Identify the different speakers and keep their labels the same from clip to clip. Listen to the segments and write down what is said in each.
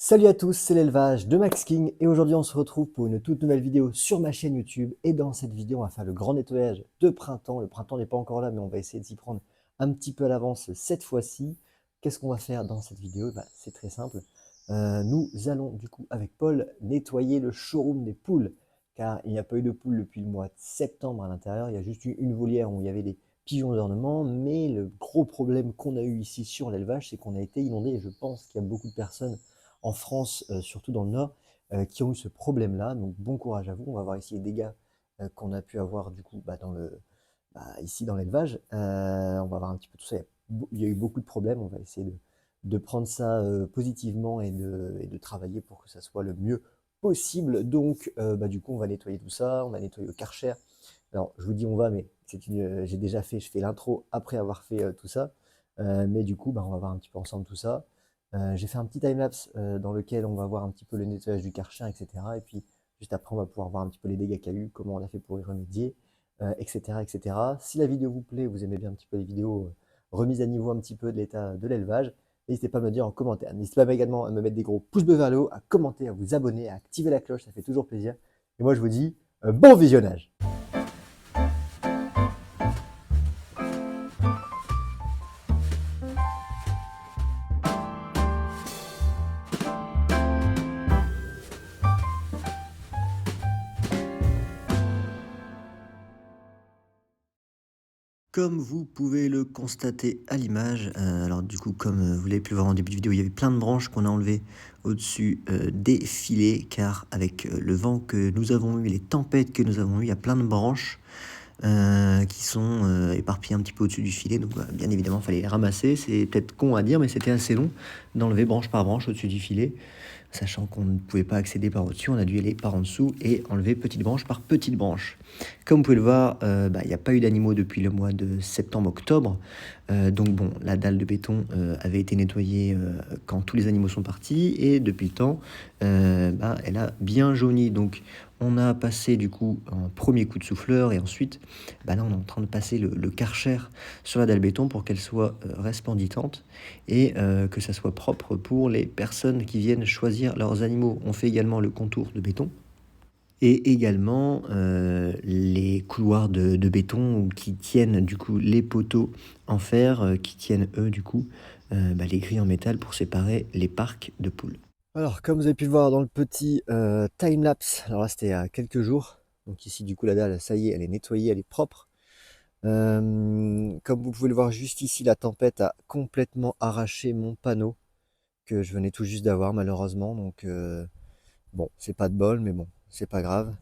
Speaker 1: Salut à tous, c'est l'élevage de Max King et aujourd'hui on se retrouve pour une toute nouvelle vidéo sur ma chaîne YouTube et dans cette vidéo on va faire le grand nettoyage de printemps. Le printemps n'est pas encore là mais on va essayer de s'y prendre un petit peu à l'avance cette fois-ci. Qu'est-ce qu'on va faire dans cette vidéo? C'est très simple. Nous allons du coup avec Paul nettoyer le showroom des poules car il n'y a pas eu de poules depuis le mois de septembre à l'intérieur. Il y a juste eu une volière où il y avait des pigeons d'ornement, mais le gros problème qu'on a eu ici sur l'élevage c'est qu'on a été inondé et je pense qu'il y a beaucoup de personnes en France, surtout dans le nord, qui ont eu ce problème-là. Donc bon courage à vous. On va voir ici les dégâts qu'on a pu avoir du coup ici dans l'élevage. On va voir un petit peu tout ça. Il y a eu beaucoup de problèmes. On va essayer de prendre ça positivement et de travailler pour que ça soit le mieux possible. Donc du coup, on va nettoyer tout ça. On va nettoyer le Karcher. Alors, je vous dis on va, mais j'ai déjà fait, je fais l'intro après avoir fait tout ça. Mais du coup, on va voir un petit peu ensemble tout ça. J'ai fait un petit timelapse dans lequel on va voir un petit peu le nettoyage du Karcher, etc. Et puis, juste après, on va pouvoir voir un petit peu les dégâts qu'il y a eu, comment on a fait pour y remédier, etc., etc. Si la vidéo vous plaît, vous aimez bien un petit peu les vidéos remises à niveau un petit peu de l'état de l'élevage, n'hésitez pas à me le dire en commentaire. N'hésitez pas également à me mettre des gros pouces bleus vers le haut, à commenter, à vous abonner, à activer la cloche, ça fait toujours plaisir. Et moi, je vous dis bon visionnage! Comme vous pouvez le constater à l'image, alors du coup comme vous l'avez pu le voir en début de vidéo, il y avait plein de branches qu'on a enlevées au-dessus des filets car avec le vent que nous avons eu, les tempêtes que nous avons eues, il y a plein de branches qui sont éparpillées un petit peu au-dessus du filet. Donc bien évidemment, il fallait les ramasser. C'est peut-être con à dire, mais c'était assez long d'enlever branche par branche au-dessus du filet. Sachant qu'on ne pouvait pas accéder par au-dessus, on a dû aller par en dessous et enlever petite branche par petite branche. Comme vous pouvez le voir, il n'y a pas eu d'animaux depuis le mois de septembre-octobre. Donc bon, la dalle de béton avait été nettoyée quand tous les animaux sont partis et depuis le temps, elle a bien jauni. Donc on a passé du coup un premier coup de souffleur et ensuite, là on est en train de passer le Karcher sur la dalle béton pour qu'elle soit resplendissante et que ça soit propre pour les personnes qui viennent choisir leurs animaux. On fait également le contour de béton et également les couloirs de béton qui tiennent du coup les poteaux en fer, qui tiennent eux du coup les grilles en métal pour séparer les parcs de poules. Alors comme vous avez pu le voir dans le petit timelapse, alors là c'était il y a quelques jours, donc ici du coup la dalle ça y est elle est nettoyée, elle est propre. Comme vous pouvez le voir juste ici, la tempête a complètement arraché mon panneau que je venais tout juste d'avoir malheureusement. Donc bon, c'est pas de bol, mais bon, c'est pas grave.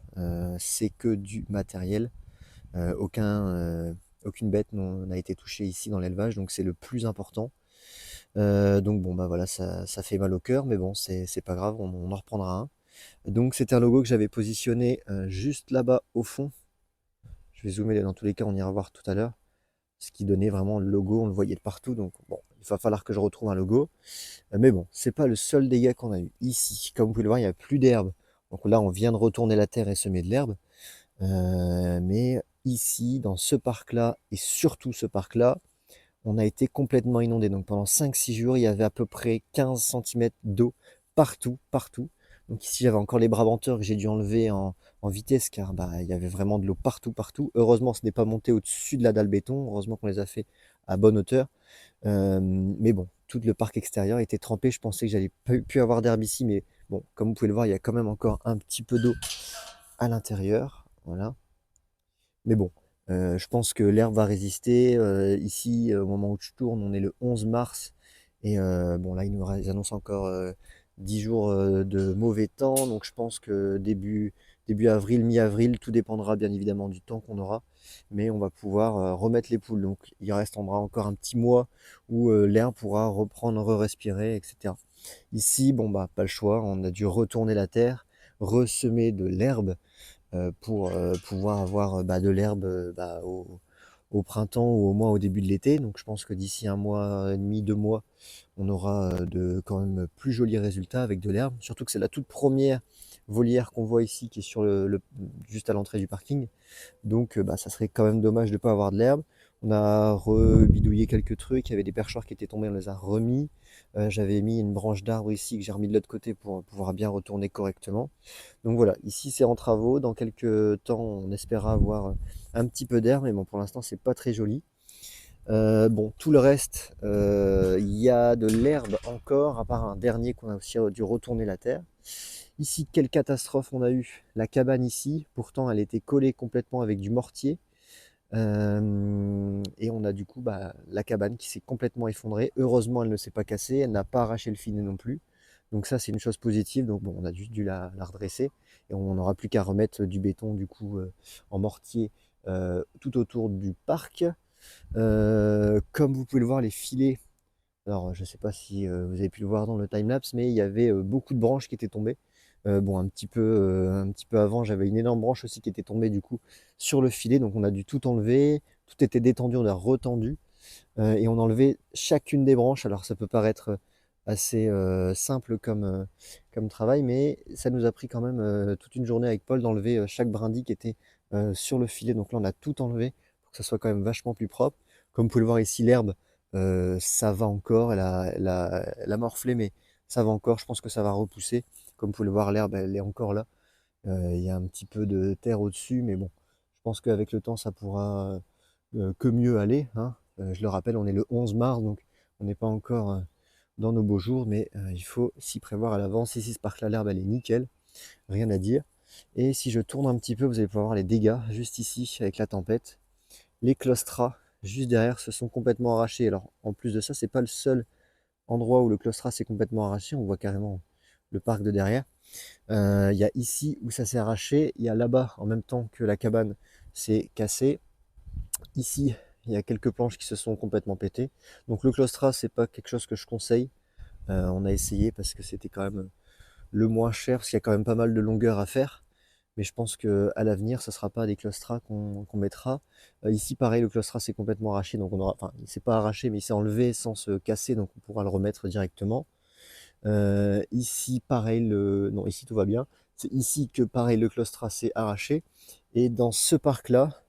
Speaker 1: C'est que du matériel. Aucune bête n'a été touchée ici dans l'élevage, donc c'est le plus important. Donc bon, voilà, ça fait mal au cœur, mais bon, c'est pas grave, on en reprendra un. Donc c'était un logo que j'avais positionné juste là-bas au fond. Je vais zoomer dans tous les cas, on ira voir tout à l'heure. Ce qui donnait vraiment le logo, on le voyait de partout. Donc bon, il va falloir que je retrouve un logo. Mais bon, c'est pas le seul dégât qu'on a eu ici. Comme vous pouvez le voir, il n'y a plus d'herbe. Donc là, on vient de retourner la terre et semer de l'herbe. Mais ici, dans ce parc-là, et surtout ce parc-là, on a été complètement inondé. Donc pendant 5-6 jours, il y avait à peu près 15 centimètres d'eau partout, partout. Donc ici, j'avais encore les brabanteurs que j'ai dû enlever en vitesse car il y avait vraiment de l'eau partout, partout. Heureusement, ce n'est pas monté au-dessus de la dalle béton. Heureusement qu'on les a fait à bonne hauteur. Mais bon, tout le parc extérieur était trempé. Je pensais que j'allais plus avoir d'herbe ici, mais bon, comme vous pouvez le voir, il y a quand même encore un petit peu d'eau à l'intérieur. Voilà. Mais bon, je pense que l'herbe va résister. Ici, au moment où je tourne, on est le 11 mars. Et bon, là, ils annoncent encore 10 jours de mauvais temps. Donc, je pense que début avril, mi-avril, tout dépendra bien évidemment du temps qu'on aura. Mais on va pouvoir remettre les poules. Donc, il restera encore un petit mois où l'herbe pourra reprendre, re-respirer, etc. Ici, bon, pas le choix. On a dû retourner la terre, ressemer de l'herbe pour pouvoir avoir de l'herbe au printemps ou au moins au début de l'été. Donc je pense que d'ici un mois et demi, 2 mois, on aura de quand même plus jolis résultats avec de l'herbe. Surtout que c'est la toute première volière qu'on voit ici qui est juste à l'entrée du parking. Donc ça serait quand même dommage de ne pas avoir de l'herbe. On a rebidouillé quelques trucs, il y avait des perchoirs qui étaient tombés, on les a remis. J'avais mis une branche d'arbre ici que j'ai remis de l'autre côté pour pouvoir bien retourner correctement. Donc voilà, ici c'est en travaux. Dans quelques temps, on espérera avoir un petit peu d'air, mais bon, pour l'instant, c'est pas très joli. Bon, tout le reste, il y a de l'herbe encore, à part un dernier qu'on a aussi dû retourner la terre. Ici, quelle catastrophe on a eu. La cabane ici, pourtant, elle était collée complètement avec du mortier. Et on a du coup la cabane qui s'est complètement effondrée. Heureusement, elle ne s'est pas cassée, elle n'a pas arraché le filet non plus. Donc ça, c'est une chose positive. Donc bon, on a juste dû la redresser et on n'aura plus qu'à remettre du béton du coup en mortier tout autour du parc. Comme vous pouvez le voir, les filets. Alors, je ne sais pas si vous avez pu le voir dans le timelapse, mais il y avait beaucoup de branches qui étaient tombées. Bon, un petit peu avant, j'avais une énorme branche aussi qui était tombée du coup sur le filet, donc on a dû tout enlever. Tout était détendu, on a retendu et on a enlevé chacune des branches. Alors, ça peut paraître assez simple comme travail, mais ça nous a pris quand même toute une journée avec Paul d'enlever chaque brindille qui était sur le filet. Donc là, on a tout enlevé pour que ça soit quand même vachement plus propre. Comme vous pouvez le voir ici, l'herbe, ça va encore, elle a morflé, mais ça va encore. Je pense que ça va repousser. Comme vous pouvez le voir, l'herbe, elle est encore là. Il y a un petit peu de terre au-dessus, mais bon, je pense qu'avec le temps, ça pourra que mieux aller, hein. Je le rappelle, on est le 11 mars, donc on n'est pas encore dans nos beaux jours, mais il faut s'y prévoir à l'avance. Ici, ce parc-là, l'herbe, elle est nickel, rien à dire. Et si je tourne un petit peu, vous allez pouvoir voir les dégâts juste ici avec la tempête. Les claustras, juste derrière, se sont complètement arrachés. Alors, en plus de ça, c'est pas le seul endroit où le claustras s'est complètement arraché. On voit carrément le parc de derrière. Il y a ici où ça s'est arraché. Il y a là-bas, en même temps que la cabane s'est cassée. Ici, il y a quelques planches qui se sont complètement pétées. Donc le claustras, c'est pas quelque chose que je conseille. On a essayé parce que c'était quand même le moins cher, parce qu'il y a quand même pas mal de longueur à faire. Mais je pense que à l'avenir, ça sera pas des claustras qu'on mettra. Ici, pareil, le claustras s'est complètement arraché, donc on aura, enfin, il s'est pas arraché, mais il s'est enlevé sans se casser, donc on pourra le remettre directement. Ici, pareil, non, ici tout va bien. C'est ici que pareil, le claustras s'est arraché. Et dans ce parc-là,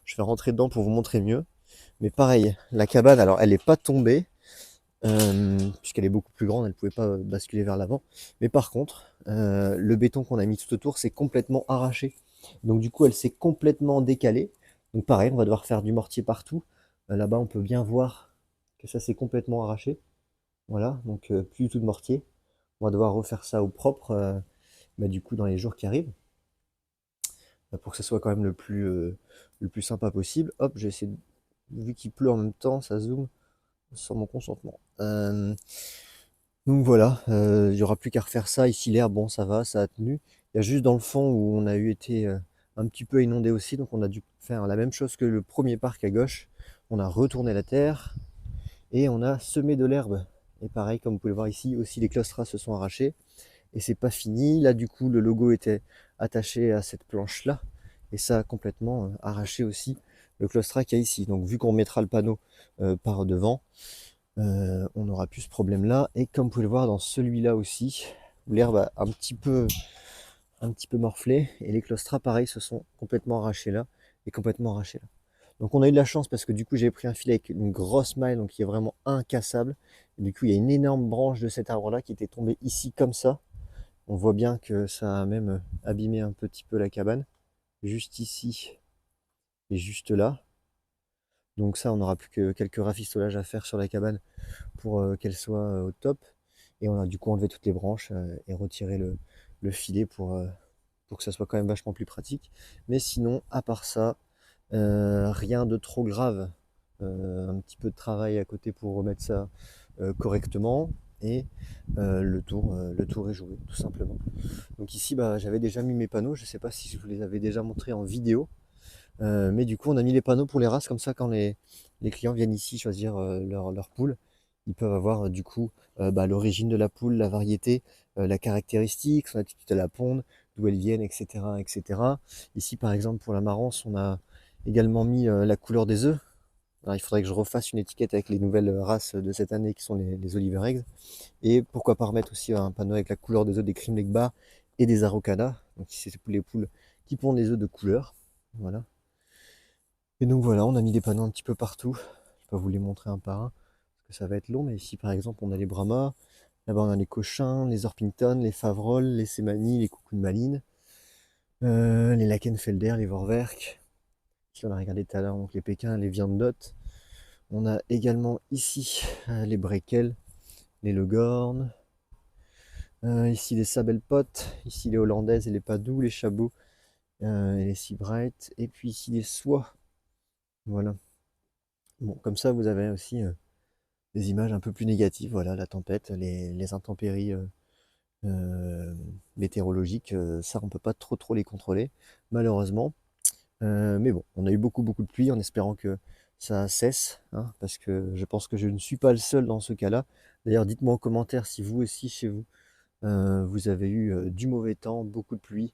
Speaker 1: je vais rentrer dedans pour vous montrer mieux. Mais pareil, la cabane, alors elle n'est pas tombée, puisqu'elle est beaucoup plus grande, elle ne pouvait pas basculer vers l'avant. Mais par contre, le béton qu'on a mis tout autour s'est complètement arraché. Donc du coup, elle s'est complètement décalée. Donc pareil, on va devoir faire du mortier partout. Là-bas, on peut bien voir que ça s'est complètement arraché. Voilà, donc plus du tout de mortier. On va devoir refaire ça au propre, du coup, dans les jours qui arrivent, pour que ça soit quand même le plus sympa possible. Hop, j'ai essayé, vu qu'il pleut en même temps, ça zoome sans mon consentement. Donc voilà, il n'y aura plus qu'à refaire ça. Ici, l'air, bon, ça va, ça a tenu. Il y a juste dans le fond où on a eu été un petit peu inondé aussi, donc on a dû faire la même chose que le premier parc à gauche. On a retourné la terre et on a semé de l'herbe. Et pareil, comme vous pouvez le voir ici, aussi les claustras se sont arrachés. Et c'est pas fini. Là, du coup, le logo était attaché à cette planche-là. Et ça a complètement arraché aussi le claustras qu'il y a ici. Donc, vu qu'on mettra le panneau par devant, on n'aura plus ce problème-là. Et comme vous pouvez le voir dans celui-là aussi, où l'herbe a un petit peu morflé. Et les claustras, pareil, se sont complètement arrachés là. Et complètement arrachés là. Donc on a eu de la chance parce que du coup j'ai pris un filet avec une grosse maille, donc qui est vraiment incassable. Et du coup il y a une énorme branche de cet arbre-là qui était tombée ici comme ça. On voit bien que ça a même abîmé un petit peu la cabane. Juste ici et juste là. Donc ça, on n'aura plus que quelques rafistolages à faire sur la cabane pour qu'elle soit au top. Et on a du coup enlevé toutes les branches et retiré le filet pour que ça soit quand même vachement plus pratique. Mais sinon, à part ça, rien de trop grave. Un petit peu de travail à côté pour remettre ça correctement. Et le tour est joué, tout simplement. Donc ici, j'avais déjà mis mes panneaux. Je ne sais pas si je vous les avais déjà montrés en vidéo. Mais du coup, on a mis les panneaux pour les races. Comme ça, quand les clients viennent ici choisir leur poule, ils peuvent avoir du coup l'origine de la poule, la variété, la caractéristique, son attitude à la ponde, d'où elles viennent, etc., etc. Ici, par exemple, pour la marance, on a également mis la couleur des œufs. Alors, il faudrait que je refasse une étiquette avec les nouvelles races de cette année qui sont les Oliver Eggs. Et pourquoi pas remettre aussi un panneau avec la couleur des œufs des Cream Lake Bar et des Araucana. Donc c'est les poules qui pondent les œufs de couleur. Voilà. Et donc voilà, on a mis des panneaux un petit peu partout. Je vais pas vous les montrer un par un, parce que ça va être long, mais ici par exemple on a les Brahmas, là-bas on a les Cochin, les Orpington, les Favrol, les Semani, les Coucou de Malines, les Lakenfelder, les Vorwerk. Ici on a regardé tout à l'heure, donc les Pékins, les Viandot. On a également ici les Breckel, les Leghorn, ici les Sabelpot, ici les Hollandaises et les Padoux, les Chabots et les Seabright, et puis ici les Soies. Voilà. Bon, comme ça vous avez aussi des images un peu plus négatives, voilà, la tempête, les intempéries euh, météorologiques, ça on peut pas trop les contrôler, malheureusement. Mais bon, on a eu beaucoup de pluie en espérant que ça cesse, hein, parce que je pense que je ne suis pas le seul dans ce cas-là. D'ailleurs, dites-moi en commentaire si vous aussi chez vous, vous avez eu du mauvais temps, beaucoup de pluie.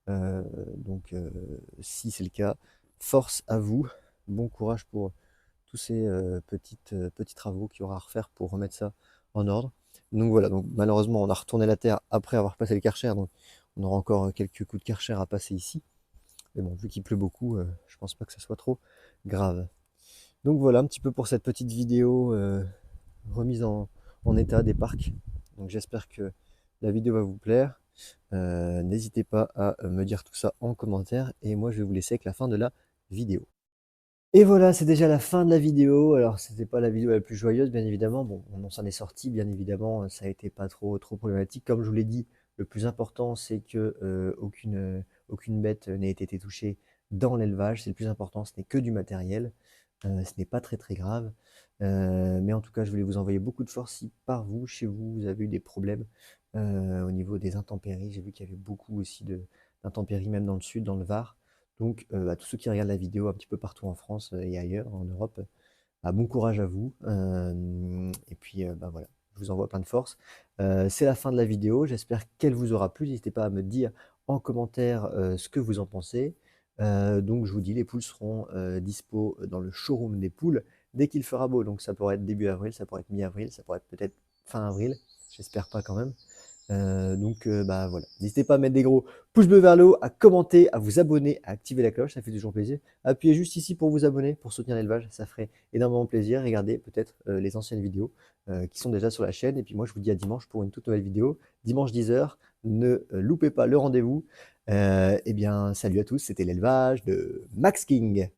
Speaker 1: Euh, donc, si c'est le cas, force à vous. Bon courage pour tous ces petits travaux qu'il y aura à refaire pour remettre ça en ordre. Donc voilà, donc malheureusement, on a retourné la terre après avoir passé le Karcher, donc on aura encore quelques coups de Karcher à passer ici. Mais bon, vu qu'il pleut beaucoup, je pense pas que ça soit trop grave. Donc voilà un petit peu pour cette petite vidéo remise en état des parcs. Donc j'espère que la vidéo va vous plaire. N'hésitez pas à me dire tout ça en commentaire. Et moi, je vais vous laisser avec la fin de la vidéo. Et voilà, c'est déjà la fin de la vidéo. Alors, c'était pas la vidéo la plus joyeuse, bien évidemment. Bon, on s'en est sorti, bien évidemment. Ça a été pas trop problématique. Comme je vous l'ai dit, le plus important, c'est que aucune bête n'ait été touchée dans l'élevage. C'est le plus important. Ce n'est que du matériel. Ce n'est pas très grave. Mais en tout cas, je voulais vous envoyer beaucoup de force si par vous, chez vous, vous avez eu des problèmes au niveau des intempéries. J'ai vu qu'il y avait beaucoup aussi d'intempéries, même dans le sud, dans le Var. Donc, à tous ceux qui regardent la vidéo un petit peu partout en France et ailleurs, en Europe, bon courage à vous. Et puis, bah voilà, je vous envoie plein de force. C'est la fin de la vidéo. J'espère qu'elle vous aura plu. N'hésitez pas à me dire en commentaire ce que vous en pensez. Donc, je vous dis, les poules seront dispo dans le showroom des poules dès qu'il fera beau. Donc, ça pourrait être début avril, ça pourrait être mi-avril, ça pourrait être peut-être fin avril. J'espère pas quand même. Donc, bah voilà. N'hésitez pas à mettre des gros pouces bleus vers le haut, à commenter, à vous abonner, à activer la cloche, ça fait toujours plaisir. Appuyez juste ici pour vous abonner, pour soutenir l'élevage, ça ferait énormément plaisir. Regardez peut-être les anciennes vidéos qui sont déjà sur la chaîne. Et puis moi, je vous dis à dimanche pour une toute nouvelle vidéo. Dimanche 10h, ne loupez pas le rendez-vous. Eh bien, salut à tous, c'était l'élevage de Max King.